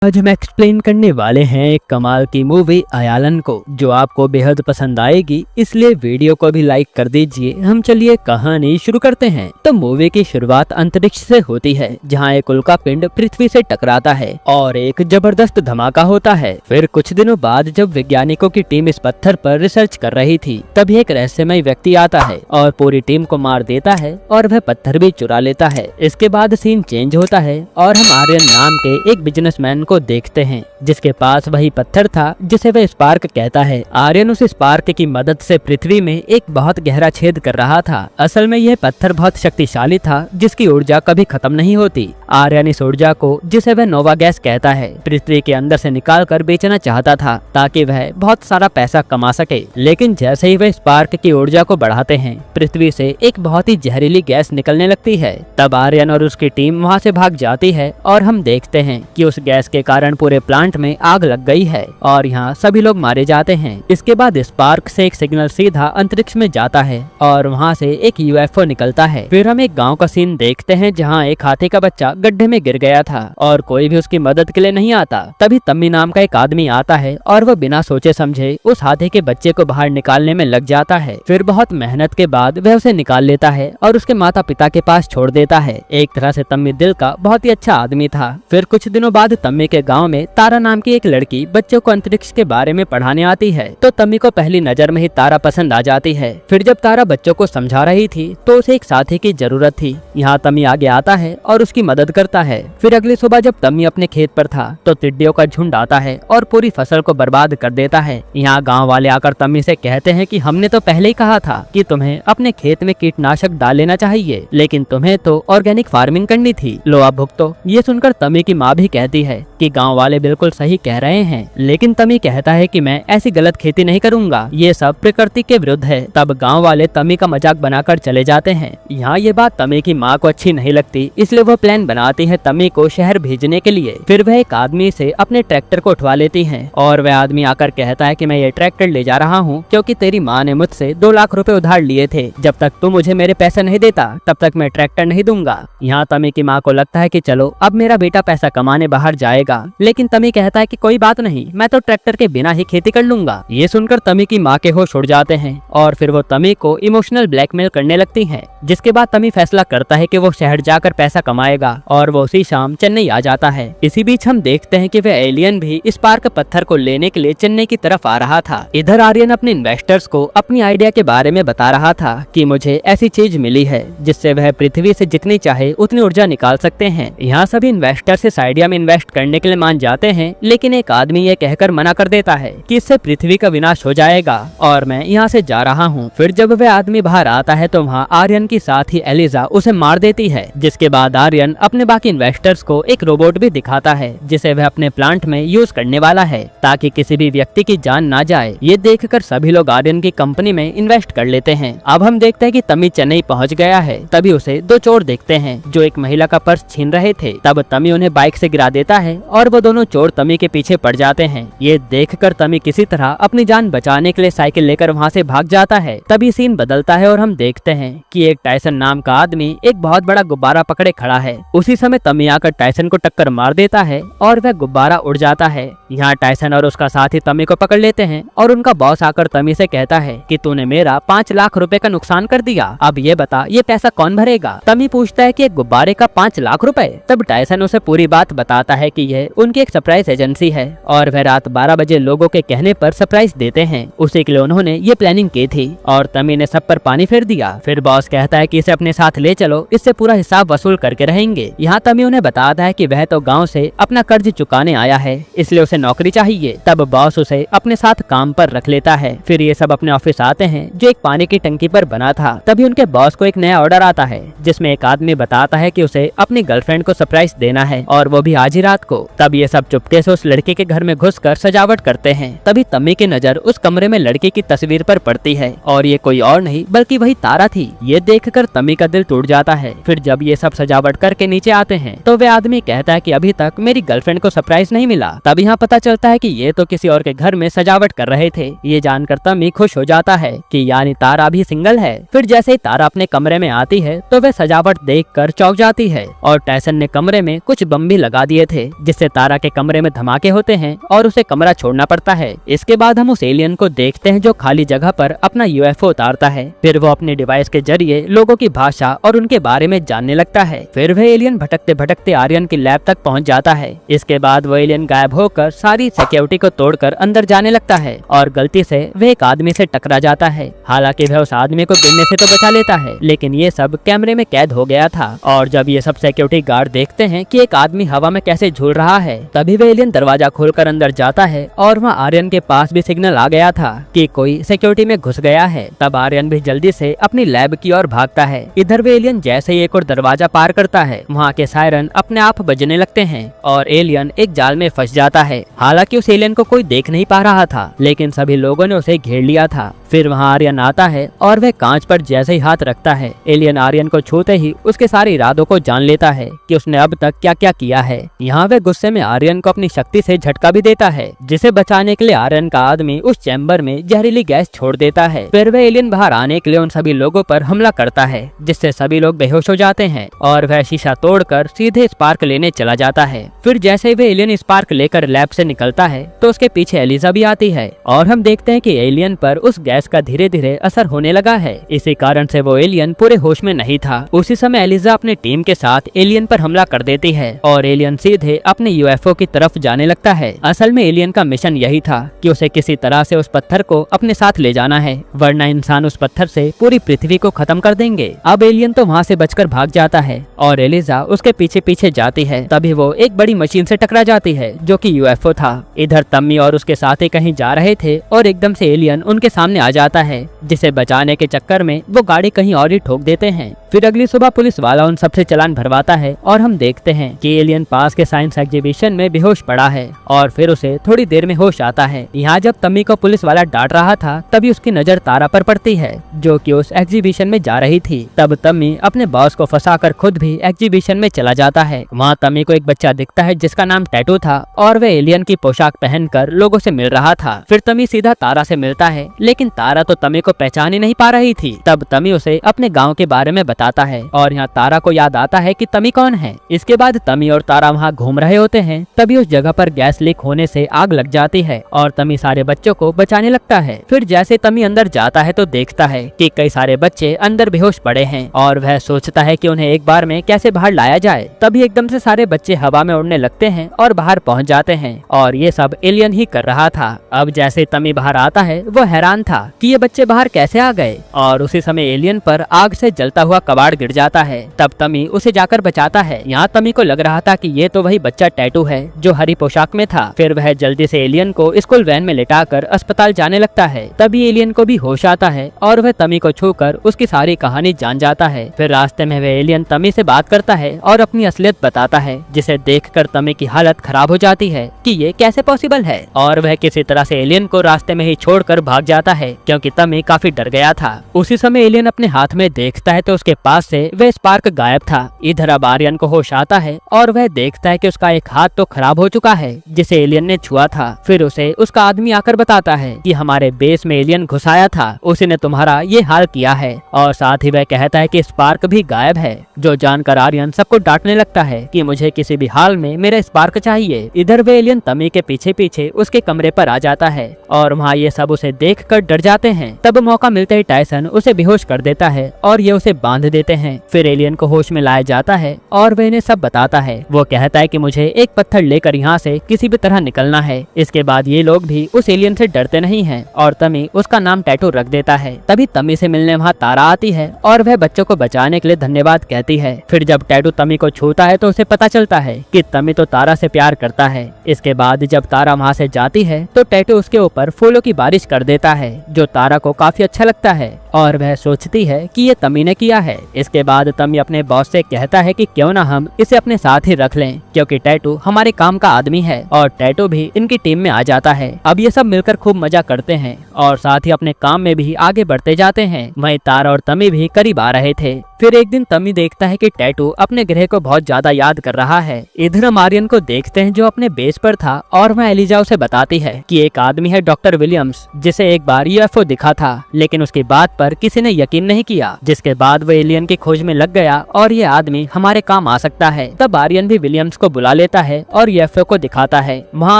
आज हम एक्सप्लेन करने वाले हैं एक कमाल की मूवी अयालन को, जो आपको बेहद पसंद आएगी, इसलिए वीडियो को भी लाइक कर दीजिए। हम चलिए कहानी शुरू करते हैं। तो मूवी की शुरुआत अंतरिक्ष से होती है, जहां एक उल्का पिंड पृथ्वी से टकराता है और एक जबरदस्त धमाका होता है। फिर कुछ दिनों बाद जब वैज्ञानिकों की टीम इस पत्थर पर रिसर्च कर रही थी, तभी एक रहस्यमय व्यक्ति आता है और पूरी टीम को मार देता है और वह पत्थर भी चुरा लेता है। इसके बाद सीन चेंज होता है और हम आर्यन नाम के एक बिजनेसमैन को देखते हैं, जिसके पास वही पत्थर था जिसे वह स्पार्क कहता है। आर्यन उस स्पार्क की मदद से पृथ्वी में एक बहुत गहरा छेद कर रहा था। असल में यह पत्थर बहुत शक्तिशाली था, जिसकी ऊर्जा कभी खत्म नहीं होती। आर्यन इस ऊर्जा को, जिसे वह नोवा गैस कहता है, पृथ्वी के अंदर से निकाल कर बेचना चाहता था, ताकि वह बहुत सारा पैसा कमा सके। लेकिन जैसे ही वह स्पार्क की ऊर्जा को बढ़ाते हैं, पृथ्वी से एक बहुत ही जहरीली गैस निकलने लगती है। तब आर्यन और उसकी टीम वहाँ से भाग जाती है और हम देखते हैं कि उस गैस के कारण पूरे प्लांट में आग लग गई है और यहाँ सभी लोग मारे जाते हैं। इसके बाद स्पार्क से एक सिग्नल सीधा अंतरिक्ष में जाता है और वहाँ से एक यूएफओ निकलता है। फिर हम एक गांव का सीन देखते हैं, जहाँ एक हाथी का बच्चा गड्ढे में गिर गया था और कोई भी उसकी मदद के लिए नहीं आता। तभी तम्मी नाम का एक आदमी आता है और वह बिना सोचे समझे उस हाथी के बच्चे को बाहर निकालने में लग जाता है। फिर बहुत मेहनत के बाद वह उसे निकाल लेता है और उसके माता पिता के पास छोड़ देता है। एक तरह से तम्मी दिल का बहुत ही अच्छा आदमी था। फिर कुछ दिनों बाद तम्मी के गांव में तारा नाम की एक लड़की बच्चों को अंतरिक्ष के बारे में पढ़ाने आती है। तो तम्मी को पहली नजर में ही तारा पसंद आ जाती है। फिर जब तारा बच्चों को समझा रही थी, तो उसे एक साथी की जरूरत थी। यहाँ तम्मी आगे आता है और उसकी मदद करता है। फिर अगली सुबह जब तम्मी अपने खेत पर था, तो टिड्डियों का झुंड आता है और पूरी फसल को बर्बाद कर देता है। यहाँ गाँव वाले आकर तम्मी से कहते हैं कि हमने तो पहले ही कहा था कि तुम्हें अपने खेत में कीटनाशक डाल लेना चाहिए, लेकिन तुम्हें तो ऑर्गेनिक फार्मिंग करनी थी। लो अब भुगतो। ये सुनकर तम्मी की माँ भी कहती है कि गाँव वाले बिल्कुल सही कह रहे हैं, लेकिन तम्मी कहता है कि मैं ऐसी गलत खेती नहीं करूंगा, ये सब प्रकृति के विरुद्ध है। तब गांव वाले तम्मी का मजाक बनाकर चले जाते हैं। यहाँ ये बात तम्मी की माँ को अच्छी नहीं लगती, इसलिए वह प्लान बनाती है तम्मी को शहर भेजने के लिए। फिर वह एक आदमी से अपने ट्रैक्टर को उठवा लेती है और वह आदमी आकर कहता है कि मैं ये ट्रैक्टर ले जा रहा हूँ, क्योंकि तेरी माँ ने मुझसे 2 लाख रुपए उधार लिए थे। जब तक तू मुझे मेरे पैसे नहीं देता, तब तक मैं ट्रैक्टर नहीं दूंगा। यहाँ तम्मी की माँ को लगता है कि चलो अब मेरा बेटा पैसा कमाने बाहर जाएगा, लेकिन तम्मी कहता है कि कोई बात नहीं, मैं तो ट्रैक्टर के बिना ही खेती कर लूंगा। ये सुनकर तम्मी की माँ के होश उड़ जाते हैं और फिर वो तम्मी को इमोशनल ब्लैकमेल करने लगती है। जिसके बाद तम्मी फैसला करता है कि वो शहर जाकर पैसा कमाएगा और वो उसी शाम चेन्नई आ जाता है। इसी बीच हम देखते हैं कि वह एलियन भी स्पार्क पत्थर को लेने के लिए चेन्नई की तरफ आ रहा था। इधर आर्यन अपने इन्वेस्टर्स को अपनी आइडिया के बारे में बता रहा था कि मुझे ऐसी चीज मिली है जिससे वह पृथ्वी से जितनी चाहे उतनी ऊर्जा निकाल सकते हैं। यहाँ सभी इन्वेस्टर्स इस आइडिया में इन्वेस्ट करने के लिए मान जाते हैं, लेकिन एक आदमी ये कहकर मना कर देता है कि इससे पृथ्वी का विनाश हो जाएगा और मैं यहाँ से जा रहा हूँ। फिर जब वह आदमी बाहर आता है, तो वहाँ आर्यन की साथ ही एलिजा उसे मार देती है। जिसके बाद आर्यन अपने बाकी इन्वेस्टर्स को एक रोबोट भी दिखाता है, जिसे वह अपने प्लांट में यूज करने वाला है, ताकि किसी भी व्यक्ति की जान ना जाए। ये देखकर सभी लोग आर्यन की कंपनी में इन्वेस्ट कर लेते हैं। अब हम देखते हैं कि तम्मी चेन्नई पहुँच गया है। तभी उसे 2 चोर देखते हैं, जो एक महिला का पर्स छीन रहे थे। तब तम्मी उन्हें बाइक से गिरा देता है और वो दोनों चोर तम्मी के पीछे पड़ जाते हैं। ये देखकर तम्मी किसी तरह अपनी जान बचाने के लिए साइकिल लेकर वहाँ से भाग जाता है। तभी सीन बदलता है और हम देखते हैं कि एक टाइसन नाम का आदमी एक बहुत बड़ा गुब्बारा पकड़े खड़ा है। उसी समय तम्मी आकर टाइसन को टक्कर मार देता है और वह गुब्बारा उड़ जाता है। यहाँ टाइसन और उसका साथी तम्मी को पकड़ लेते हैं और उनका बॉस आकर तम्मी से कहता है कि तूने मेरा 5 लाख रुपए का नुकसान कर दिया, अब ये बता ये पैसा कौन भरेगा। तम्मी पूछता है कि एक गुब्बारे का 5 लाख रुपए। तब टाइसन उसे पूरी बात बताता है कि यह उनकी एक सरप्राइज एजेंसी है और वह रात 12 बजे लोगों के कहने पर सरप्राइज देते हैं। उसी के लिए उन्होंने ये प्लानिंग की थी और तम्मी ने सब पर पानी फेर दिया। फिर बॉस कहता है कि इसे अपने साथ ले चलो, इससे पूरा हिसाब वसूल करके रहेंगे। यहाँ तम्मी उन्हें बताता है कि वह तो गांव से अपना कर्ज चुकाने आया है, इसलिए उसे नौकरी चाहिए। तब बॉस उसे अपने साथ काम पर रख लेता है। फिर ये सब अपने ऑफिस आते हैं, जो एक पानी की टंकी पर बना था। तभी उनके बॉस को एक नया ऑर्डर आता है, जिसमें एक आदमी बताता है कि उसे अपनी गर्लफ्रेंड को सरप्राइज देना है और वो भी आज ही रात को। तब ये सब चुपके से उस लड़के के घर में घुसकर सजावट करते हैं। तभी तम्मी की नजर उस कमरे में लड़के की तस्वीर पर पड़ती है और ये कोई और नहीं बल्कि वही तारा थी। ये देखकर तम्मी का दिल टूट जाता है। फिर जब ये सब सजावट करके नीचे आते हैं, तो वे आदमी कहता है कि अभी तक मेरी गर्लफ्रेंड को सरप्राइज नहीं मिला। तब यहाँ पता चलता है कि ये तो किसी और के घर में सजावट कर रहे थे। ये जानकर तम्मी खुश हो जाता है कि यानी तारा भी सिंगल है। फिर जैसे ही तारा अपने कमरे में आती है, तो वह सजावट देखकर चौंक जाती है और टाइसन ने कमरे में कुछ बम भी लगा दिए थे, जिससे तारा के कमरे कमरे में धमाके होते हैं और उसे कमरा छोड़ना पड़ता है। इसके बाद हम उस एलियन को देखते हैं जो खाली जगह पर अपना यूएफओ उतारता है। फिर वो अपने डिवाइस के जरिए लोगों की भाषा और उनके बारे में जानने लगता है। फिर वह एलियन भटकते भटकते आर्यन की लैब तक पहुंच जाता है। इसके बाद वो एलियन गायब होकर सारी सिक्योरिटी को तोड़कर अंदर जाने लगता है और गलती से वह एक आदमी से टकरा जाता है। हालांकि वह उस आदमी को गिरने से तो बचा लेता है, लेकिन ये सब कैमरे में कैद हो गया था। और जब ये सब सिक्योरिटी गार्ड देखते हैं कि एक आदमी हवा में कैसे झूल रहा है, तभी वह एलियन दरवाजा खोलकर अंदर जाता है और वहाँ आर्यन के पास भी सिग्नल आ गया था कि कोई सिक्योरिटी में घुस गया है। तब आर्यन भी जल्दी से अपनी लैब की ओर भागता है। इधर वे एलियन जैसे ही एक और दरवाजा पार करता है, वहाँ के सायरन अपने आप बजने लगते हैं और एलियन एक जाल में फंस जाता है। हालांकि उस एलियन को कोई देख नहीं पा रहा था, लेकिन सभी लोगों ने उसे घेर लिया था। फिर वहाँ आर्यन आता है और वह कांच पर जैसे ही हाथ रखता है, एलियन आर्यन को छूते ही उसके सारे इरादों को जान लेता है कि उसने अब तक क्या क्या किया है। यहाँ वह गुस्से में आर्यन को अपनी शक्ति से झटका भी देता है, जिसे बचाने के लिए आर्यन का आदमी उस चैम्बर में जहरीली गैस छोड़ देता है। फिर वह एलियन बाहर आने के लिए उन सभी लोगों पर हमला करता है, जिससे सभी लोग बेहोश हो जाते हैं और वह शीशा तोड़कर सीधे स्पार्क लेने चला जाता है। फिर जैसे ही वह एलियन स्पार्क लेकर लैब से निकलता है तो उसके पीछे एलिजा भी आती है और हम देखते हैं कि एलियन पर उस गैस का धीरे धीरे असर होने लगा है। इसी कारण से वो एलियन पूरे होश में नहीं था। उसी समय एलिजा अपने टीम के साथ एलियन पर हमला कर देती है और एलियन सीधे अपने यूएफओ की तरफ जाने लगता है। असल में एलियन का मिशन यही था कि उसे किसी तरह से उस पत्थर को अपने साथ ले जाना है, वरना इंसान उस पत्थर से पूरी पृथ्वी को खत्म कर देंगे। अब एलियन तो वहाँ से बचकर भाग जाता है और एलिजा उसके पीछे पीछे जाती है। तभी वो एक बड़ी मशीन से टकरा जाती है जो कि यूएफओ था। इधर तम्मी और उसके साथी कहीं जा रहे थे और एकदम से एलियन उनके सामने आ जाता है, जिसे बचाने के चक्कर में वो गाड़ी कहीं और ही ठोक देते हैं। फिर अगली सुबह पुलिस वाला उन सबसे चालान भरवाता है और हम देखते हैं कि एलियन पास के साइंस एग्जीबिशन में बेहोश पड़ा है और फिर उसे थोड़ी देर में होश आता है। यहाँ जब तम्मी को पुलिस वाला डांट रहा था, तभी उसकी नजर तारा पर पड़ती है जो कि उस एग्जीबिशन में जा रही थी। तब तम्मी अपने बॉस को फंसाकर खुद भी एग्जीबिशन में चला जाता है। वहाँ तम्मी को एक बच्चा दिखता है जिसका नाम टैटू था और वह एलियन की पोशाक पहनकर लोगों से मिल रहा था। फिर तम्मी सीधा तारा से मिलता है, लेकिन तारा तो तम्मी को पहचान ही नहीं पा रही थी। तब तम्मी उसे अपने गाँव के बारे में बताता है और यहाँ तारा को याद आता है कि तम्मी कौन है। इसके बाद तम्मी और तारा वहाँ घूम रहे होते हैं, तभी उस जगह पर गैस लीक होने से आग लग जाती है और तम्मी सारे बच्चों को बचाने लगता है। फिर जैसे तम्मी अंदर जाता है तो देखता है कि कई सारे बच्चे अंदर बेहोश पड़े हैं और वह सोचता है कि उन्हें एक बार में कैसे बाहर लाया जाए। तभी एकदम से सारे बच्चे हवा में उड़ने लगते हैं और बाहर पहुँच जाते हैं और ये सब एलियन ही कर रहा था। अब जैसे तम्मी बाहर आता है, वो हैरान था कि ये बच्चे बाहर कैसे आ गए और उसी समय एलियन पर आग से जलता हुआ कबाड़ गिर जाता है। तब तम्मी उसे जाकर बचाता है। यहाँ तम्मी को लग रहा था कि ये तो वही बच्चा टैटू है जो हरी पोशाक में था। फिर वह जल्दी से एलियन को स्कूल वैन में लेटाकर अस्पताल जाने लगता है। तभी एलियन को भी होश आता है और वह तम्मी को छूकर उसकी सारी कहानी जान जाता है। फिर रास्ते में वह एलियन तम्मी से बात करता है और अपनी असलियत बताता है, जिसे देखकर तम्मी की हालत खराब हो जाती है कि ये कैसे पॉसिबल है और वह किसी तरह से एलियन को रास्ते में ही छोड़कर भाग जाता है क्योंकि तम्मी काफी डर गया था। उसी समय एलियन अपने हाथ में देखता है तो उसके पास से वह स्पार्क गायब था। इधर अब आर्यन को होश आता है और वह देखता है कि उसका एक हाथ तो खराब हो चुका है जिसे एलियन ने छुआ था। फिर उसे उसका आदमी आकर बताता है कि हमारे बेस में एलियन घुस आया था, उसी ने तुम्हारा ये हाल किया है। और साथ ही वह कहता है कि स्पार्क भी गायब है, जो जानकर आर्यन सबको डांटने लगता है कि मुझे किसी भी हाल में मेरा स्पार्क चाहिए। इधर वे एलियन तम्मी के पीछे पीछे उसके कमरे पर आ जाता है और वहाँ ये सब उसे देखकर डर जाते हैं। तब मौका मिलते ही टायसन उसे बेहोश कर देता है और ये उसे बांध देते हैं। फिर एलियन को होश में लाया जाता है और वह इन्हें सब बताता है। वो कहता है कि मुझे एक पत्थर लेकर यहाँ से किसी भी तरह निकलना है। इसके बाद ये लोग भी उस एलियन से डरते नहीं हैं और तम्मी उसका नाम टैटू रख देता है। तभी तम्मी से मिलने वहाँ तारा आती है और वह बच्चों को बचाने के लिए धन्यवाद कहती है। फिर जब टैटू तम्मी को छूता है तो उसे पता चलता है कि तम्मी तो तारा से प्यार करता है। इसके बाद जब तारा वहाँ से जाती है तो टैटू उसके ऊपर फूलों की बारिश कर देता है, जो तारा को काफी अच्छा लगता है और वह सोचती है कि ये तम्मी ने किया है। इसके बाद तम्मी अपने बॉस से कहता है कि क्यों ना हम इसे अपने साथ ही रख लें, क्योंकि टैटू हमारे काम का आदमी है और टैटू भी इनकी टीम में आ जाता है। अब ये सब मिलकर खूब मजा करते हैं और साथ ही अपने काम में भी आगे बढ़ते जाते हैं। वहीं तारा और तम्मी भी करीब आ रहे थे। फिर एक दिन तमी देखता है कि टैटू अपने ग्रह को बहुत ज्यादा याद कर रहा है। इधर हम आर्यन को देखते हैं जो अपने बेस पर था और वह एलिजा उसे बताती है कि एक आदमी है डॉक्टर विलियम्स जिसे एक बार यूएफओ दिखा था, लेकिन उसकी बात पर किसी ने यकीन नहीं किया, जिसके बाद वो एलियन की खोज में लग गया और ये आदमी हमारे काम आ सकता है। तब आर्यन भी विलियम्स को बुला लेता है और यूएफओ को दिखाता है। वहाँ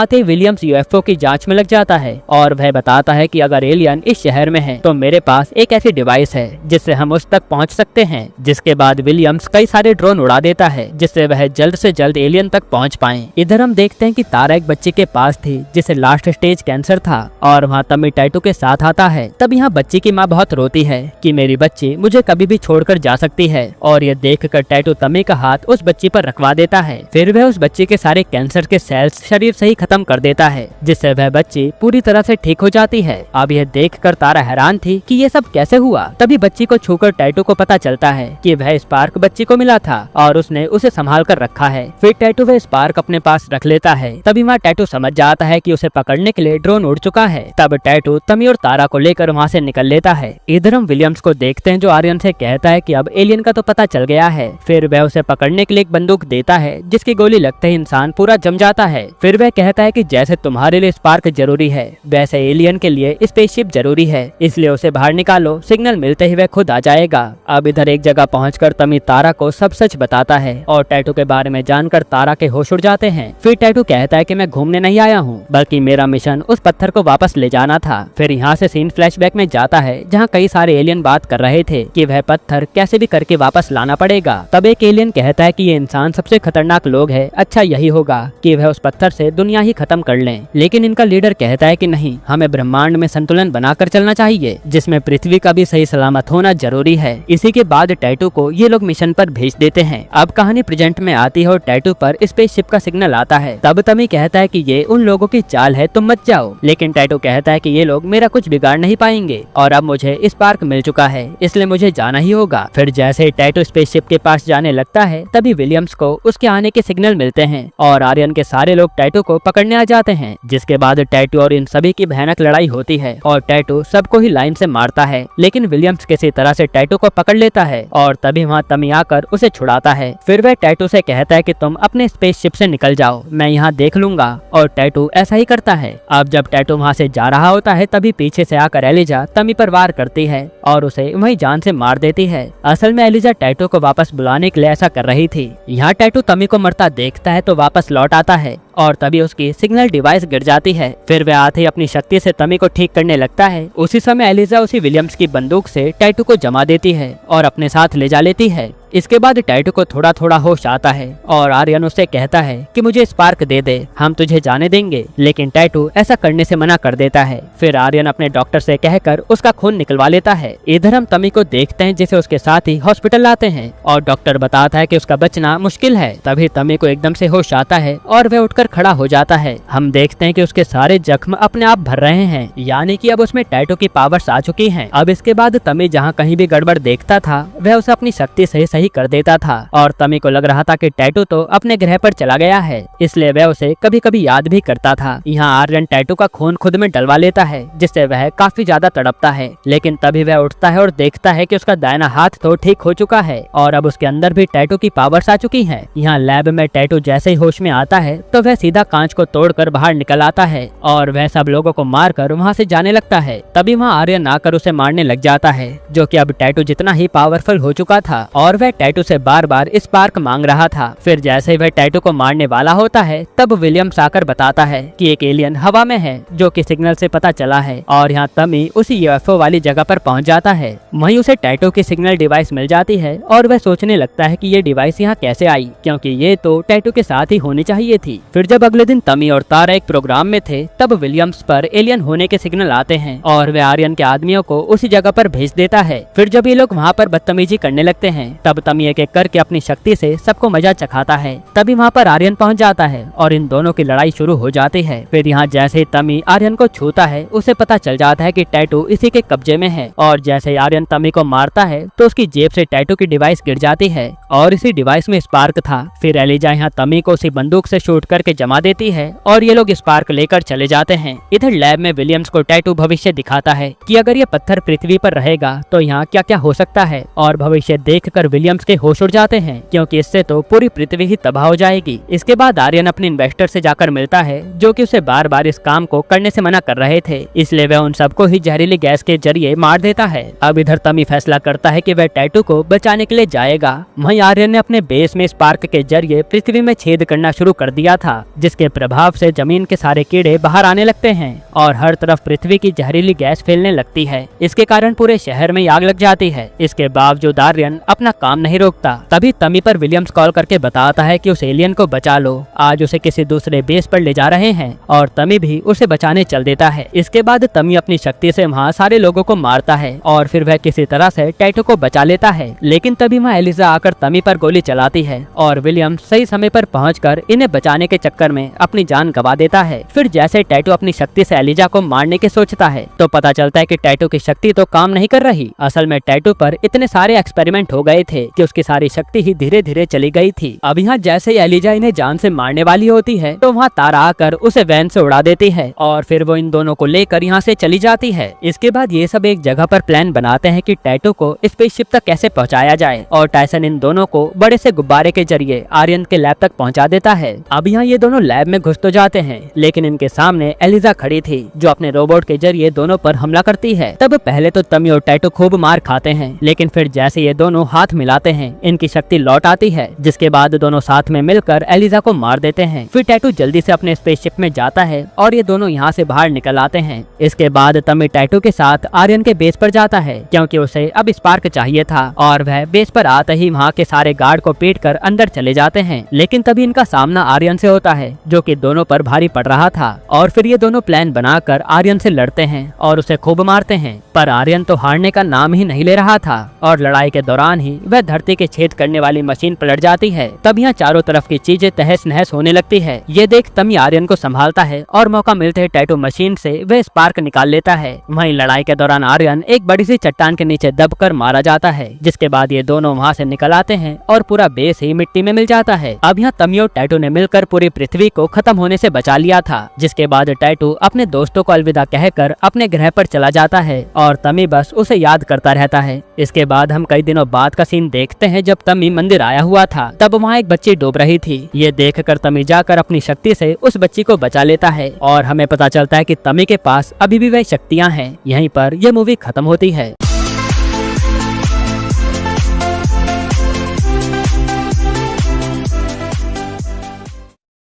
आते विलियम्स यूएफओ की जांच में लग जाता है और वह बताता है कि अगर एलियन इस शहर में है तो मेरे पास एक ऐसी डिवाइस है जिससे हम उस तक पहुँच सकते हैं। जिसके बाद विलियम्स कई सारे ड्रोन उड़ा देता है जिससे वह जल्द से जल्द एलियन तक पहुँच पाए। इधर हम देखते हैं कि तारा एक बच्चे के पास थी जिसे लास्ट स्टेज कैंसर था और वहाँ तमी टैटू के साथ आता है। तब यहाँ बच्ची की माँ बहुत रोती है कि मेरी बच्ची मुझे कभी भी छोड़कर जा सकती है और ये देखकर टैटू तमी का हाथ उस बच्ची पर रखवा देता है। फिर वह उस बच्ची के सारे कैंसर के सेल्स शरीर से ही खत्म कर देता है जिससे वह बच्ची पूरी तरह से ठीक हो जाती है। अब यह देखकर तारा हैरान थी कि ये सब कैसे हुआ। तभी बच्ची को छूकर टैटू को पता चलता है कि वह स्पार्क बच्ची को मिला था और उसने उसे संभाल कर रखा है। फिर टैटू वह स्पार्क अपने पास रख लेता है। तभी वहाँ टैटू समझ जाता है कि उसे पकड़ने के लिए ड्रोन उड़ चुका है। तब टैटू तमी और तारा को लेकर वहाँ से निकल लेता है। इधर हम विलियम्स को देखते हैं जो आर्यन से कहता है कि अब एलियन का तो पता चल गया है। फिर वह उसे पकड़ने के लिए एक बंदूक देता है जिसकी गोली लगते ही इंसान पूरा जम जाता है। फिर वह कहता है कि जैसे तुम्हारे लिए स्पार्क जरूरी है वैसे एलियन के लिए स्पेसशिप जरूरी है, इसलिए उसे बाहर निकालो, सिग्नल मिलते ही वह खुद आ जाएगा। अब इधर एक जगह पहुंचकर तमी तारा को सब सच बताता है और टैटू के बारे में जानकर तारा के होश उड़ जाते हैं। फिर टैटू कहता है कि मैं घूमने नहीं आया हूँ बल्कि मेरा मिशन उस पत्थर को वापस ले जाना था। फिर यहाँ से सीन फ्लैशबैक में जाता है जहाँ कई सारे एलियन बात कर रहे थे कि वह पत्थर कैसे भी करके वापस लाना पड़ेगा। तब एक एलियन कहता है कि ये इंसान सबसे खतरनाक लोग है, अच्छा यही होगा कि वह उस पत्थर से दुनिया ही खत्म कर लें। लेकिन इनका लीडर कहता है कि नहीं, हमें ब्रह्मांड में संतुलन बनाकर चलना चाहिए जिसमें पृथ्वी का भी सही सलामत होना जरूरी है। इसी के बाद टैटू को ये लोग मिशन पर भेज देते हैं। अब कहानी प्रेजेंट में आती है और टैटू पर स्पेसशिप का सिग्नल आता है। तब तमी कहता है कि ये उन लोगों की चाल है, तुम मत जाओ। लेकिन टैटू कहता है कि ये लोग मेरा कुछ बिगाड़ नहीं पाएंगे और अब मुझे स्पार्क मिल चुका है इसलिए मुझे जाना ही होगा। फिर जैसे टैटू स्पेसशिप के पास जाने लगता है तभी विलियम्स को उसके आने के सिग्नल मिलते हैं और आर्यन के सारे लोग टैटू को पकड़ने आ जाते हैं। जिसके बाद टैटू और इन सभी की भयानक लड़ाई होती है और टैटू सबको ही लाइन से मारता है। लेकिन विलियम्स किसी तरह से टैटू को पकड़ लेता है और तभी वहाँ तमी आकर उसे छुड़ाता है। फिर वह टैटू से कहता है कि तुम अपने स्पेसशिप से निकल जाओ, मैं यहाँ देख लूंगा और टैटू ऐसा ही करता है। अब जब टैटू वहाँ से जा रहा होता है तभी पीछे से आकर एलिजा तमी पर वार करती है और उसे वहीं जान से मार देती है। असल में एलिजा टैटू को वापस बुलाने के लिए ऐसा कर रही थी। यहाँ टैटू तमी को मरता देखता है तो वापस लौट आता है और तभी उसकी सिग्नल डिवाइस गिर जाती है। फिर वह आते ही अपनी शक्ति से तमी को ठीक करने लगता है। उसी समय एलिजा उसी विलियम्स की बंदूक से टैटू को जमा देती है और अपने साथ ले जा लेती है। इसके बाद टैटू को थोड़ा थोड़ा होश आता है और आर्यन उससे कहता है कि मुझे स्पार्क दे दे, हम तुझे जाने देंगे। लेकिन टैटू ऐसा करने से मना कर देता है। फिर आर्यन अपने डॉक्टर से कहकर उसका खून निकलवा लेता है। इधर हम तमी को देखते हैं जिसे उसके साथ ही हॉस्पिटल लाते हैं और डॉक्टर बताता है कि उसका बचना मुश्किल है। तभी तमी को एकदम से होश आता है और वह उठकर खड़ा हो जाता है। हम देखते हैं कि उसके सारे जख्म अपने आप भर रहे हैं, यानी कि अब उसमें टैटू की पावर्स आ चुकी हैं। अब इसके बाद तमी जहाँ कहीं भी गड़बड़ देखता था वह उसे अपनी शक्ति से सही कर देता था और तमी को लग रहा था कि टैटू तो अपने ग्रह पर चला गया है, इसलिए वह उसे कभी कभी याद भी करता था। यहाँ आर्यन टैटू का खून खुद में डलवा लेता है जिससे वह काफी ज्यादा तड़पता है। लेकिन तभी वह उठता है और देखता है कि उसका दाहिना हाथ तो ठीक हो चुका है और अब उसके अंदर भी टैटू की पावर्स आ चुकी है। यहाँ लैब में टैटू जैसे ही होश में आता है तो वह सीधा कांच को तोड़कर बाहर निकल आता है और वह सब लोगों को मारकर वहाँ से जाने लगता है। तभी वहाँ आर्यन आकर उसे मारने लग जाता है जो कि अब टैटू जितना ही पावरफुल हो चुका था और वह टैटू से बार बार स्पार्क मांग रहा था। फिर जैसे ही वह टैटू को मारने वाला होता है तब विलियम्स आकर बताता है कि एक एलियन हवा में है जो कि सिग्नल से पता चला है और यहाँ तमी उसी यूएफओ वाली जगह पर पहुँच जाता है। वहीं उसे टैटू की सिग्नल डिवाइस मिल जाती है और वह सोचने लगता है कि ये डिवाइस यहाँ कैसे आई, क्योंकि ये तो टैटू के साथ ही होनी चाहिए थी। फिर जब अगले दिन तमी और तारा एक प्रोग्राम में थे तब विलियम्स पर एलियन होने के सिग्नल आते हैं और वह आर्यन के आदमियों को उसी जगह पर भेज देता है। फिर जब ये लोग वहाँ पर बदतमीजी करने लगते हैं तब अब तमी एक एक करके अपनी शक्ति से सबको मजा चखाता है। तभी वहाँ पर आर्यन पहुँच जाता है और इन दोनों की लड़ाई शुरू हो जाती है। फिर यहाँ जैसे ही तमी आर्यन को छूता है उसे पता चल जाता है कि टैटू इसी के कब्जे में है, और जैसे आर्यन तमी को मारता है तो उसकी जेब से टैटू की डिवाइस गिर जाती है और इसी डिवाइस में स्पार्क था। फिर एलिजा यहाँ तमी को उसी बंदूक से शूट करके जमा देती है और ये लोग स्पार्क लेकर चले जाते हैं। इधर लैब में विलियम्स को टैटू भविष्य दिखाता है कि अगर ये पत्थर पृथ्वी पर रहेगा तो यहाँ क्या क्या हो सकता है, और भविष्य देखकर विलियम्स के होश उड़ जाते हैं क्योंकि इससे तो पूरी पृथ्वी ही तबाह हो जाएगी। इसके बाद आर्यन अपने इन्वेस्टर से जाकर मिलता है जो कि उसे बार बार इस काम को करने से मना कर रहे थे, इसलिए वह उन सबको ही जहरीली गैस के जरिए मार देता है। अब इधर तमी फैसला करता है कि वह टैटू को बचाने के लिए जाएगा। वहीं आर्यन ने अपने बेस में स्पार्क के जरिए पृथ्वी में छेद करना शुरू कर दिया था, जिसके प्रभाव से जमीन के सारे कीड़े बाहर आने लगते हैं और हर तरफ पृथ्वी की जहरीली गैस फैलने लगती है। इसके कारण पूरे शहर में आग लग जाती है। इसके बावजूद आर्यन अपना काम नहीं रोकता। तभी तमी पर विलियम्स कॉल करके बताता है कि उस एलियन को बचा लो, आज उसे किसी दूसरे बेस पर ले जा रहे हैं, और तमी भी उसे बचाने चल देता है। इसके बाद तमी अपनी शक्ति से वहाँ सारे लोगों को मारता है और फिर वह किसी तरह से टैटू को बचा लेता है। लेकिन तभी वहाँ एलिजा आकर तमी पर गोली चलाती है और विलियम्स सही समय पर पहुंचकर इन्हें बचाने के चक्कर में अपनी जान गंवा देता है। फिर जैसे टैटू अपनी शक्ति से एलिजा को मारने की सोचता है तो पता चलता है कि टैटू की शक्ति तो काम नहीं कर रही। असल में टैटू पर इतने सारे एक्सपेरिमेंट हो गए थे कि उसकी सारी शक्ति ही धीरे धीरे चली गई थी। अब यहाँ जैसे ही एलिजा इन्हें जान से मारने वाली होती है तो वहाँ तारा आकर उसे वैन से उड़ा देती है और फिर वो इन दोनों को लेकर यहाँ से चली जाती है। इसके बाद ये सब एक जगह पर प्लान बनाते हैं कि टैटू को स्पेसशिप तक कैसे पहुँचाया जाए, और टाइसन इन दोनों को बड़े से गुब्बारे के जरिए आर्यन के लैब तक पहुँचा देता है। अब यहाँ ये दोनों लैब में घुस तो जाते हैं लेकिन इनके सामने एलिजा खड़ी थी जो अपने रोबोट के जरिए दोनों पर हमला करती है। तब पहले तो तमी और टैटू खूब मार खाते हैं, लेकिन फिर जैसे ये दोनों हाथ मिलाते हैं इनकी शक्ति लौट आती है, जिसके बाद दोनों साथ में मिलकर एलिजा को मार देते हैं। फिर टैटू जल्दी से अपने स्पेसशिप में जाता है और ये दोनों यहाँ से बाहर निकल आते हैं। इसके बाद तमी टैटू के साथ आर्यन के बेस पर जाता है क्योंकि उसे अब स्पार्क चाहिए था, और वह बेस पर आते ही वहाँ के सारे गार्ड को पीट कर अंदर चले जाते हैं। लेकिन तभी इनका सामना आर्यन से होता है जो कि दोनों पर भारी पड़ रहा था, और फिर ये दोनों प्लान बनाकर आर्यन से लड़ते हैं और उसे खूब मारते हैं। पर आर्यन तो हारने का नाम ही नहीं ले रहा था और लड़ाई के दौरान ही वह धरती के छेद करने वाली मशीन पलट जाती है। तब यहाँ चारों तरफ की चीजें तहस नहस होने लगती है। ये देख तमी आर्यन को संभालता है और मौका मिलते ही टैटू मशीन से वह स्पार्क निकाल लेता है। वहीं लड़ाई के दौरान आर्यन एक बड़ी सी चट्टान के नीचे दबकर मारा जाता है, जिसके बाद ये दोनों वहाँ से निकल आते हैं और पूरा बेस ही मिट्टी में मिल जाता है। अब यहाँ तमी और टैटू ने मिलकर पूरी पृथ्वी को खत्म होने से बचा लिया था, जिसके बाद टैटू अपने दोस्तों को अलविदा कहकर अपने ग्रह पर चला जाता है और तमी बस उसे याद करता रहता है। इसके बाद हम कई दिनों बाद का सीन देखते हैं जब तमी मंदिर आया हुआ था। तब वहाँ एक बच्ची डूब रही थी। ये देखकर तमी जाकर अपनी शक्ति से उस बच्ची को बचा लेता है और हमें पता चलता है कि तमी के पास अभी भी वह शक्तियाँ हैं। यहीं पर यह मूवी खत्म होती है।